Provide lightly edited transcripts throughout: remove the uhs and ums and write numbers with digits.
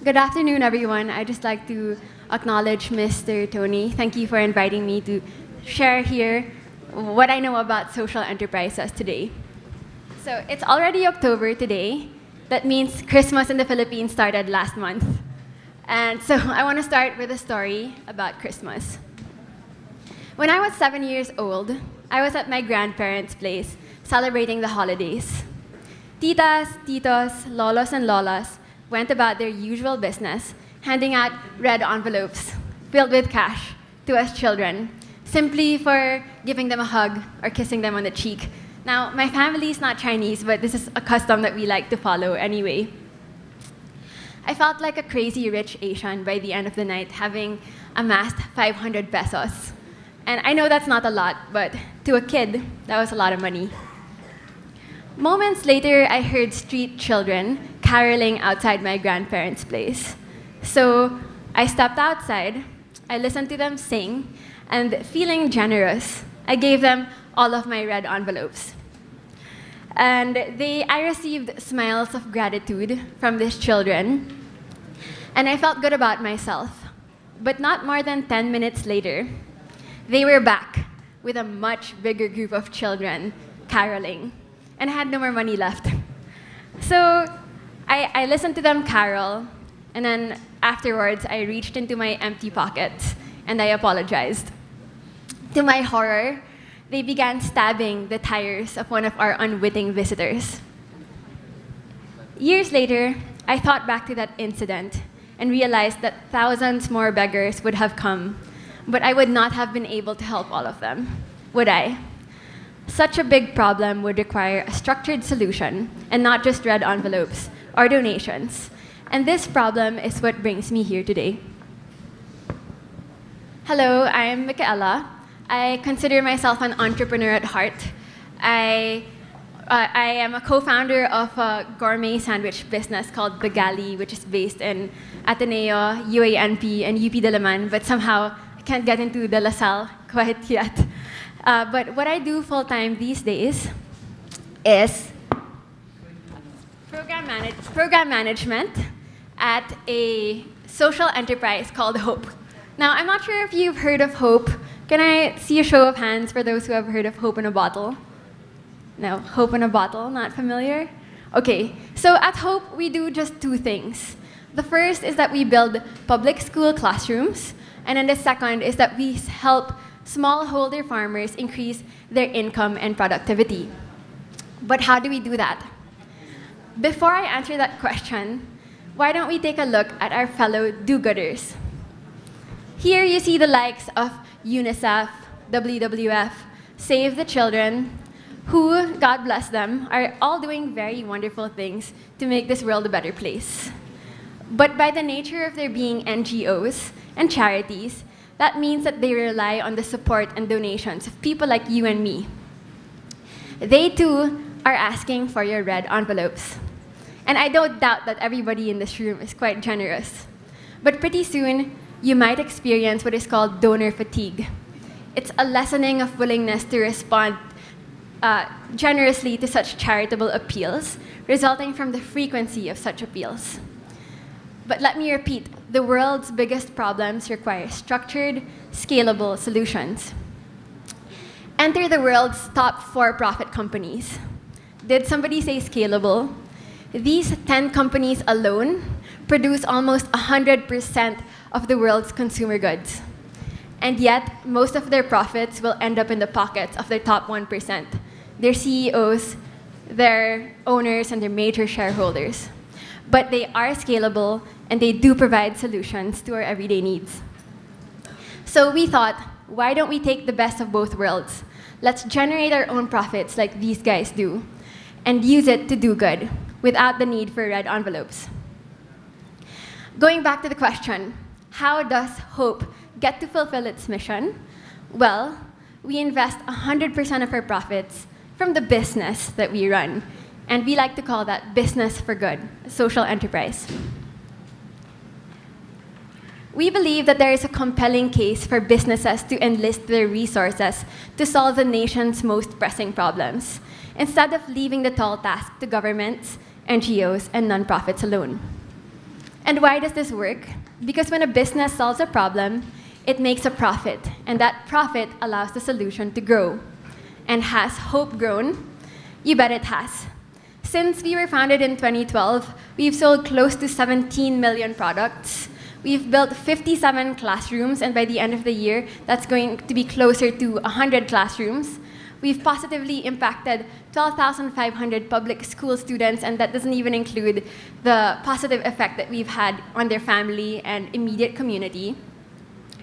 Good afternoon, everyone. I'd just like to acknowledge Mr. Tony. Thank you for inviting me to share here what I know about social enterprises today. So it's already October today. That means Christmas in the Philippines started last month. And so I want to start with a story about Christmas. When I was 7 years old, I was at my grandparents' place celebrating the holidays. Titas, titos, lolos, and lolas went about their usual business, handing out red envelopes filled with cash to us children, simply for giving them a hug or kissing them on the cheek. Now, my family is not Chinese, but this is a custom that we like to follow anyway. I felt like a crazy rich Asian by the end of the night, having amassed 500 pesos. And I know that's not a lot, but to a kid, that was a lot of money. Moments later, I heard street children caroling outside my grandparents' place. So I stepped outside, I listened to them sing, and feeling generous, I gave them all of my red envelopes. And I received smiles of gratitude from these children, and I felt good about myself. But not more than 10 minutes later, they were back with a much bigger group of children caroling, and I had no more money left. So I listened to them carol, and then afterwards I reached into my empty pockets and I apologized. To my horror, they began stabbing the tires of one of our unwitting visitors. Years later, I thought back to that incident and realized that thousands more beggars would have come, but I would not have been able to help all of them, would I? Such a big problem would require a structured solution and not just red envelopes or donations. And this problem is what brings me here today. Hello, I'm Michaela. I consider myself an entrepreneur at heart. I am a co-founder of a gourmet sandwich business called Bagali, which is based in Ateneo, UANP, and UP Diliman, but somehow I can't get into De La Salle quite yet. But what I do full-time these days is program management at a social enterprise called Hope. Now, I'm not sure if you've heard of Hope. Can I see a show of hands for those who have heard of Hope in a Bottle? No, Hope in a Bottle, not familiar? Okay, so at Hope, we do just two things. The first is that we build public school classrooms, and then the second is that we help smallholder farmers increase their income and productivity. But how do we do that? Before I answer that question, why don't we take a look at our fellow do-gooders? Here you see the likes of UNICEF, WWF, Save the Children, who, God bless them, are all doing very wonderful things to make this world a better place. But by the nature of their being NGOs and charities, that means that they rely on the support and donations of people like you and me. They too are asking for your red envelopes. And I don't doubt that everybody in this room is quite generous. But pretty soon, you might experience what is called donor fatigue. It's a lessening of willingness to respond generously to such charitable appeals, resulting from the frequency of such appeals. But let me repeat, the world's biggest problems require structured, scalable solutions. Enter the world's top for-profit companies. Did somebody say scalable? These 10 companies alone produce almost 100% of the world's consumer goods. And yet, most of their profits will end up in the pockets of their top 1%, their CEOs, their owners, and their major shareholders. But they are scalable, and they do provide solutions to our everyday needs. So we thought, why don't we take the best of both worlds? Let's generate our own profits like these guys do, and use it to do good, without the need for red envelopes. Going back to the question, how does Hope get to fulfill its mission? Well, we invest 100% of our profits from the business that we run. And we like to call that business for good, a social enterprise. We believe that there is a compelling case for businesses to enlist their resources to solve the nation's most pressing problems, instead of leaving the tall task to governments, NGOs, and nonprofits alone. And why does this work? Because when a business solves a problem, it makes a profit, and that profit allows the solution to grow. And has Hope grown? You bet it has. Since we were founded in 2012, we've sold close to 17 million products. We've built 57 classrooms, and by the end of the year, that's going to be closer to 100 classrooms. We've positively impacted 12,500 public school students, and that doesn't even include the positive effect that we've had on their family and immediate community.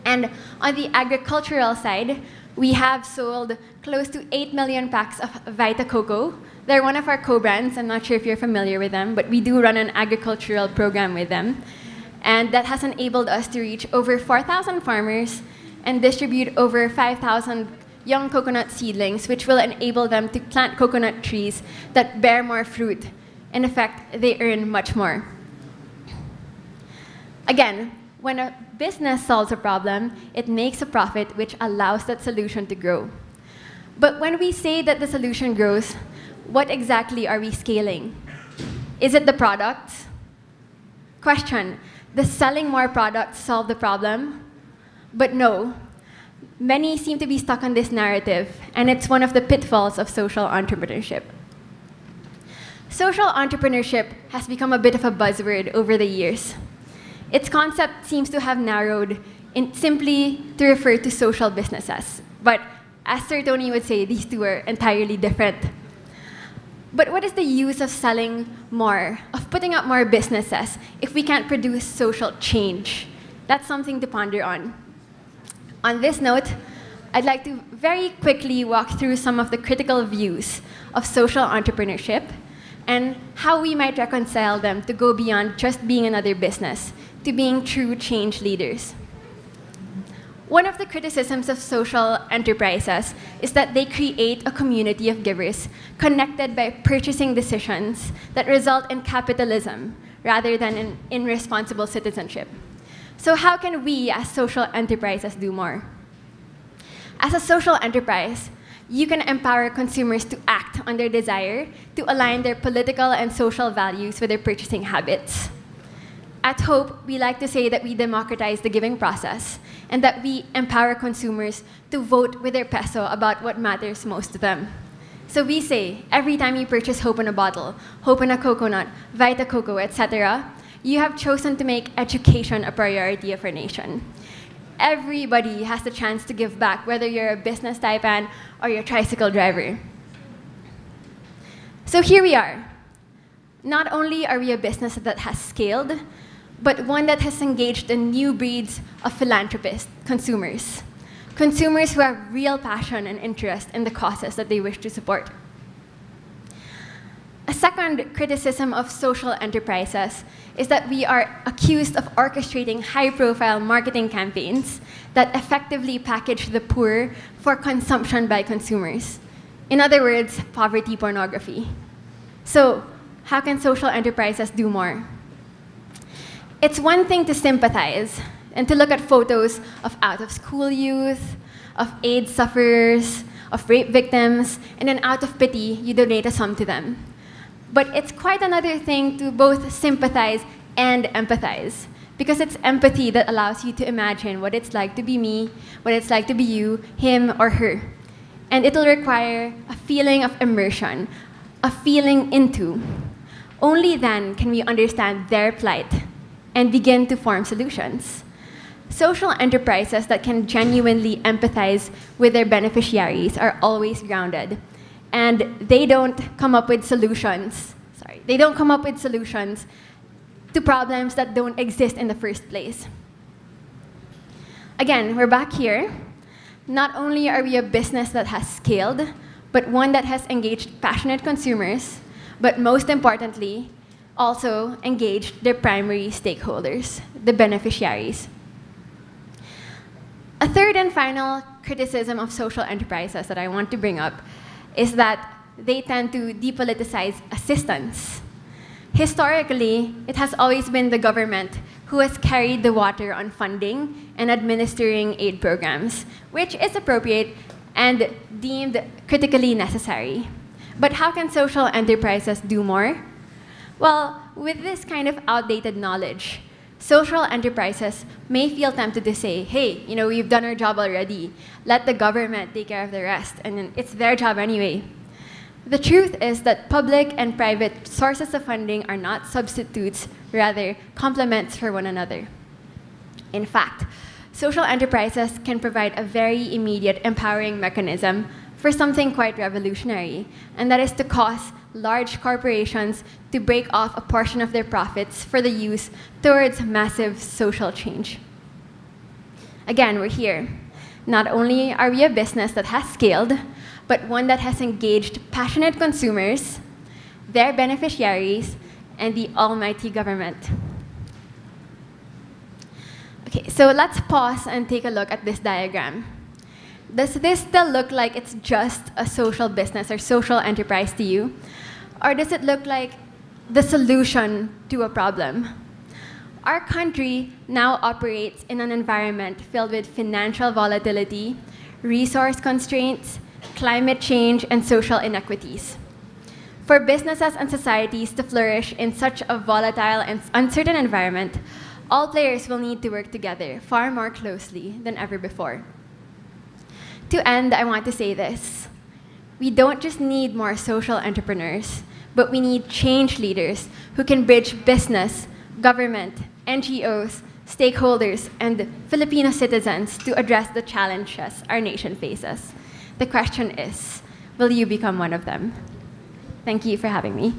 And on the agricultural side, we have sold close to 8 million packs of Vita Coco. They're one of our co-brands. I'm not sure if you're familiar with them, but we do run an agricultural program with them. And that has enabled us to reach over 4,000 farmers and distribute over 5,000 young coconut seedlings, which will enable them to plant coconut trees that bear more fruit. In effect, they earn much more. Again, when a business solves a problem, it makes a profit, which allows that solution to grow. But when we say that the solution grows, what exactly are we scaling? Is it the products? Question, does selling more products solve the problem? But no. Many seem to be stuck on this narrative, and it's one of the pitfalls of social entrepreneurship. Social entrepreneurship has become a bit of a buzzword over the years. Its concept seems to have narrowed in simply to refer to social businesses. But as Sir Tony would say, these two are entirely different. But what is the use of selling more, of putting up more businesses, if we can't produce social change? That's something to ponder on. On this note, I'd like to very quickly walk through some of the critical views of social entrepreneurship and how we might reconcile them to go beyond just being another business to being true change leaders. One of the criticisms of social enterprises is that they create a community of givers connected by purchasing decisions that result in capitalism rather than in responsible citizenship. So how can we as social enterprises do more? As a social enterprise, you can empower consumers to act on their desire to align their political and social values with their purchasing habits. At Hope, we like to say that we democratize the giving process and that we empower consumers to vote with their peso about what matters most to them. So we say, every time you purchase Hope in a bottle, Hope in a coconut, Vita Coco, etc., you have chosen to make education a priority of our nation. Everybody has the chance to give back, whether you're a business taipan or you're a tricycle driver. So here we are. Not only are we a business that has scaled, but one that has engaged in new breeds of philanthropists, consumers. Consumers who have real passion and interest in the causes that they wish to support. A second criticism of social enterprises is that we are accused of orchestrating high-profile marketing campaigns that effectively package the poor for consumption by consumers. In other words, poverty pornography. So, how can social enterprises do more? It's one thing to sympathize and to look at photos of out-of-school youth, of AIDS sufferers, of rape victims, and then out of pity, you donate a sum to them. But it's quite another thing to both sympathize and empathize, because it's empathy that allows you to imagine what it's like to be me, what it's like to be you, him, or her. And it'll require a feeling of immersion, a feeling into. Only then can we understand their plight and begin to form solutions. Social enterprises that can genuinely empathize with their beneficiaries are always grounded. And they don't come up with solutions. They don't come up with solutions to problems that don't exist in the first place. Again, we're back here. Not only are we a business that has scaled, but one that has engaged passionate consumers, but most importantly, also engaged their primary stakeholders, the beneficiaries. A third and final criticism of social enterprises that I want to bring up is that they tend to depoliticize assistance. Historically, it has always been the government who has carried the water on funding and administering aid programs, which is appropriate and deemed critically necessary. But how can social enterprises do more? Well, with this kind of outdated knowledge, social enterprises may feel tempted to say, hey, we've done our job already. Let the government take care of the rest, and then it's their job anyway. The truth is that public and private sources of funding are not substitutes, rather complements for one another. In fact, social enterprises can provide a very immediate empowering mechanism for something quite revolutionary, and that is to cause large corporations to break off a portion of their profits for the use towards massive social change. Again, we're here. Not only are we a business that has scaled, but one that has engaged passionate consumers, their beneficiaries, and the almighty government. Okay, so let's pause and take a look at this diagram. Does this still look like it's just a social business or social enterprise to you? Or does it look like the solution to a problem? Our country now operates in an environment filled with financial volatility, resource constraints, climate change, and social inequities. For businesses and societies to flourish in such a volatile and uncertain environment, all players will need to work together far more closely than ever before. To end, I want to say this. We don't just need more social entrepreneurs, but we need change leaders who can bridge business, government, NGOs, stakeholders, and Filipino citizens to address the challenges our nation faces. The question is, will you become one of them? Thank you for having me.